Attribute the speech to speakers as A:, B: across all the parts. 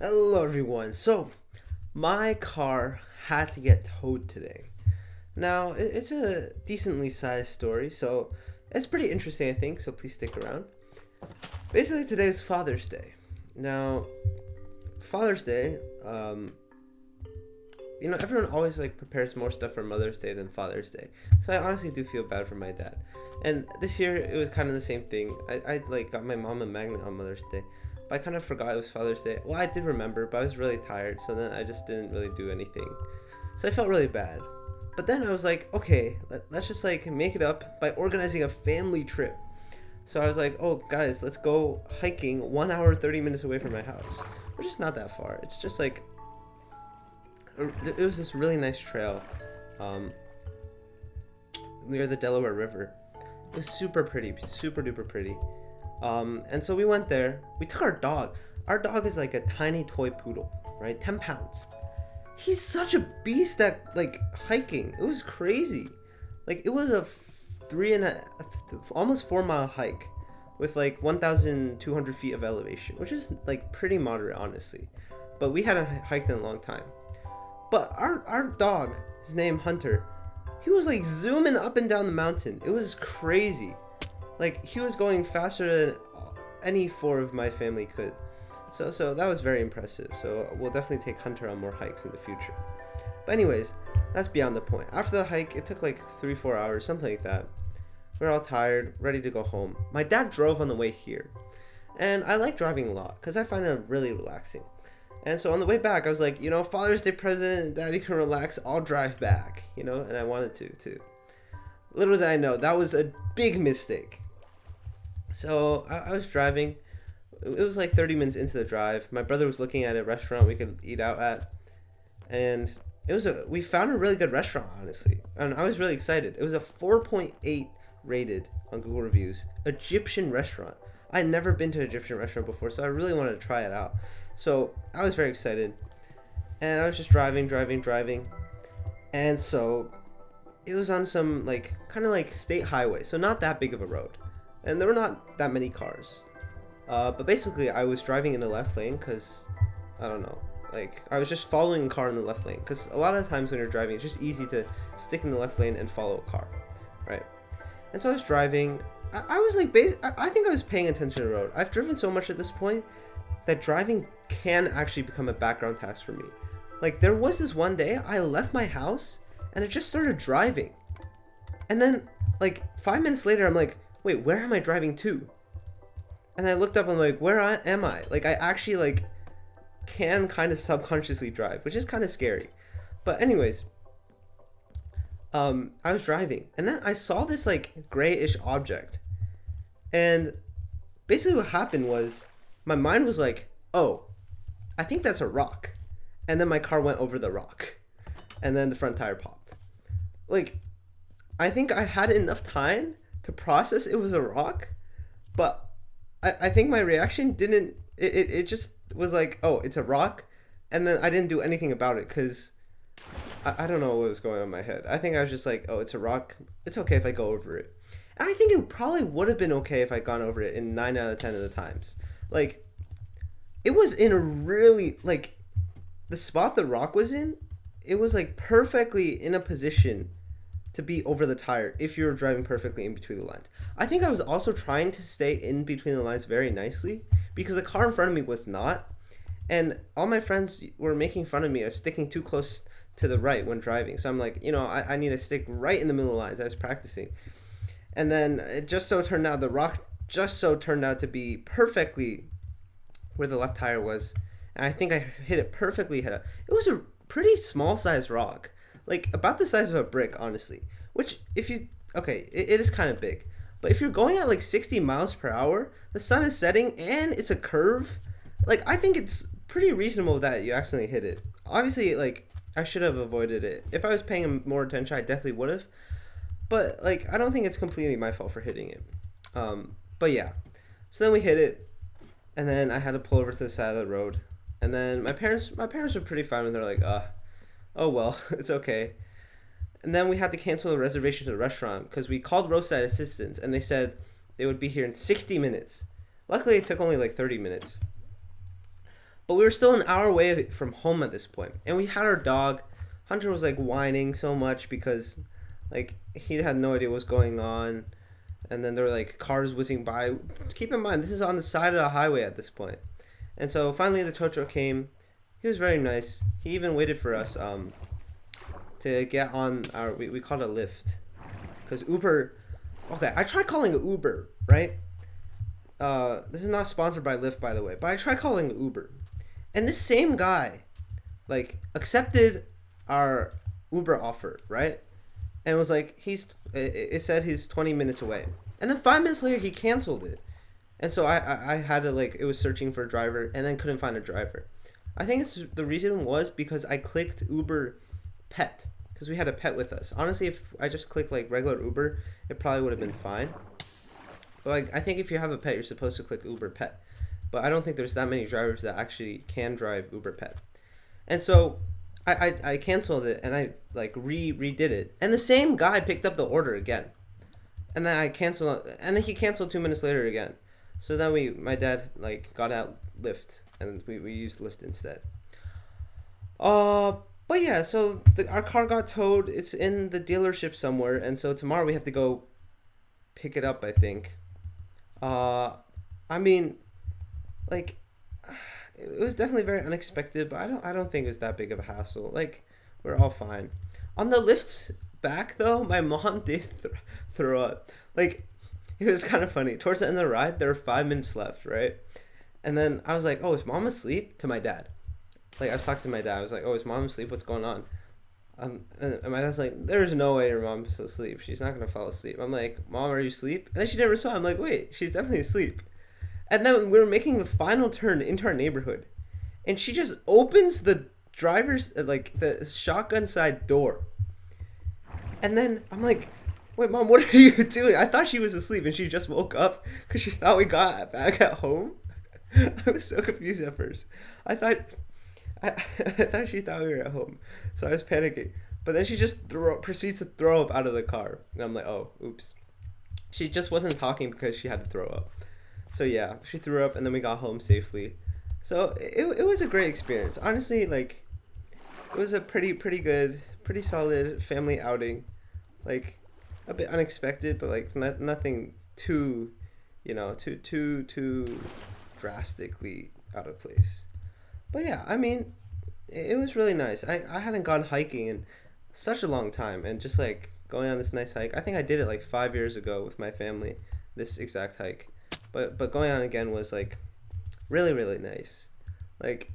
A: Hello everyone. So, my car had to get towed today. Now, it's a decently sized story, so it's pretty interesting, I think, so please stick around. Basically, today is Father's Day. Now, Father's Day, everyone always prepares more stuff for Mother's Day than Father's Day. So I honestly do feel bad for my dad. And this year it was kind of the same thing. I got my mom a magnet on Mother's Day, but I kind of forgot it was Father's Day. Well, I did remember, but I was really tired, so then I just didn't really do anything. So I felt really bad. But then I was like, okay, let's just make it up by organizing a family trip. So I was like, oh guys, let's go hiking 1 hour 30 minutes away from my house, which is not that far. It's just it was this really nice trail um, near the Delaware River. It was super pretty, super duper pretty. And so we went there. We took our dog. Our dog is like a tiny toy poodle, right? 10 pounds. He's such a beast at hiking. It was crazy. It was a almost 4 mile hike with 1,200 feet of elevation, which is pretty moderate, honestly. But we hadn't hiked in a long time. But our dog, his name Hunter, he was zooming up and down the mountain. It was crazy. He was going faster than any four of my family could. So that was very impressive. So we'll definitely take Hunter on more hikes in the future. But anyways, that's beyond the point. After the hike, it took 3-4 hours, something like that. We were all tired, ready to go home. My dad drove on the way here. And I like driving a lot because I find it really relaxing. And so on the way back, I was like, Father's Day present, Daddy can relax, I'll drive back, and I wanted to, too. Little did I know, that was a big mistake. So I was driving. It was 30 minutes into the drive. My brother was looking at a restaurant we could eat out at. And we found a really good restaurant, honestly. And I was really excited. It was a 4.8 rated on Google Reviews. Egyptian restaurant. I had never been to an Egyptian restaurant before, so I really wanted to try it out. So I was very excited, and I was just driving, and so it was on some kind of state highway, so not that big of a road, and there were not that many cars. But basically, I was driving in the left lane because I don't know, I was just following a car in the left lane because a lot of times when you're driving, it's just easy to stick in the left lane and follow a car, right? And so I was driving. I was I think I was paying attention to the road. I've driven so much at this point that driving can actually become a background task for me. There was this one day I left my house and I just started driving. And then 5 minutes later I'm like, wait, where am I driving to? And I looked up and I'm like, where am I? I actually can kind of subconsciously drive, which is kind of scary. But anyways, I was driving and then I saw this grayish object. And basically what happened was my mind was like, oh, I think that's a rock. And then my car went over the rock. And then the front tire popped. I think I had enough time to process it was a rock. But I think my reaction didn't, it just was like, oh, it's a rock. And then I didn't do anything about it because I don't know what was going on in my head. I think I was just like, oh, it's a rock. It's okay if I go over it. And I think it probably would have been okay if I'd gone over it in 9 out of 10 of the times. It was in a really, the spot the rock was in, it was, perfectly in a position to be over the tire if you were driving perfectly in between the lines. I think I was also trying to stay in between the lines very nicely because the car in front of me was not. And all my friends were making fun of me of sticking too close to the right when driving. So I'm like, I need to stick right in the middle of the lines. I was practicing. And then it just so turned out, the rock just so turned out to be perfectly where the left tire was, and I think I hit it perfectly. It was a pretty small sized rock, about the size of a brick, honestly. Which, if you it is kind of big, but if you're going at 60 miles per hour, the sun is setting, and it's a curve. I think it's pretty reasonable that you accidentally hit it. Obviously, I should have avoided it. If I was paying more attention, I definitely would have. But I don't think it's completely my fault for hitting it. But yeah, so then we hit it. And then I had to pull over to the side of the road. And then my parents were pretty fine with it. They're like, oh well, it's okay. And then we had to cancel the reservation to the restaurant because we called roadside assistance and they said they would be here in 60 minutes. Luckily, it took only 30 minutes. But we were still an hour away from home at this point, and we had our dog. Hunter was like whining so much because like he had no idea what was going on, and then there were like cars whizzing by. Keep in mind, this is on the side of the highway at this point. And so finally the tow truck came. He was very nice. He even waited for us to get on our, we called it a Lyft. Because Uber, okay, I tried calling it Uber, right? This is not sponsored by Lyft, by the way, but I tried calling it Uber. And this same guy, like, accepted our Uber offer, right? And was like, it said he's 20 minutes away. And then 5 minutes later, he canceled it. And so I had to, like, it was searching for a driver and then couldn't find a driver. I think the reason was because I clicked Uber Pet, because we had a pet with us. Honestly, if I just clicked, like, regular Uber, it probably would have been fine. But, like, I think if you have a pet, you're supposed to click Uber Pet. But I don't think there's that many drivers that actually can drive Uber Pet. And so I canceled it and I, like, redid it. And the same guy picked up the order again. And then I canceled, and then he canceled 2 minutes later again. So then my dad, like, got out Lyft, and we used Lyft instead. But yeah, so our car got towed. It's in the dealership somewhere, and so tomorrow we have to go pick it up, I think. I mean, like, it was definitely very unexpected, but I don't think it was that big of a hassle. Like, we're all fine. On the lift back, though, my mom did throw up. Like, it was kind of funny. Towards the end of the ride, there were 5 minutes left, right? And then I was like, oh, is mom asleep? To my dad. Like, I was talking to my dad. I was like, oh, is mom asleep? What's going on? And my dad's like, there's no way your mom's asleep. She's not going to fall asleep. I'm like, Mom, are you asleep? And then she didn't respond. I'm like, wait, she's definitely asleep. And then we were making the final turn into our neighborhood. And she just opens the driver's, like, the shotgun side door. And then I'm like, wait, Mom, what are you doing? I thought she was asleep and she just woke up because she thought we got back at home. I was so confused at first. I thought she thought we were at home. So I was panicking. But then she just proceeds to throw up out of the car. And I'm like, oh, oops. She just wasn't talking because she had to throw up. So yeah, she threw up and then we got home safely. So it was a great experience. Honestly, like, it was a pretty good, pretty solid family outing. Like, a bit unexpected, but like nothing too, too drastically out of place. But yeah, I mean, it was really nice. I hadn't gone hiking in such a long time, and just like going on this nice hike. I think I did it like 5 years ago with my family, this exact hike. But going on again was like really, really nice. Like,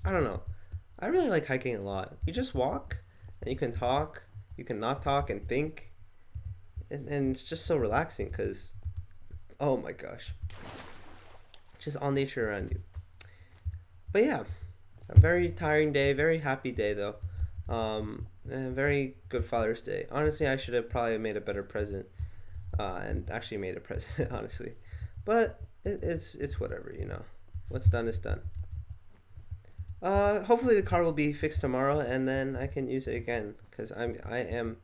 A: I don't know. I really like hiking a lot. You just walk and you can talk, you can not talk and think. And it's just so relaxing because, oh my gosh, just all nature around you. But yeah, a very tiring day, very happy day though. And a very good Father's Day. Honestly, I should have probably made a better present, and actually made a present, honestly. But it's whatever, What's done is done. Hopefully the car will be fixed tomorrow, and then I can use it again, because I am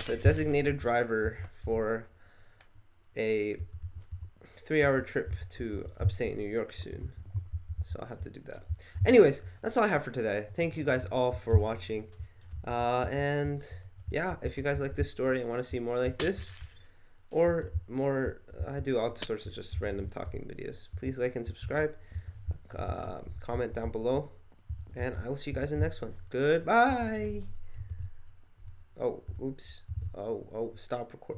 A: the designated driver for a 3-hour trip to upstate New York soon. So I'll have to do that. Anyways, that's all I have for today. Thank you guys all for watching. And yeah, if you guys like this story and want to see more like this, or more, I do all sorts of just random talking videos. Please like and subscribe. Comment down below. And I will see you guys in the next one. Goodbye. Oh, oops. Oh, stop recording.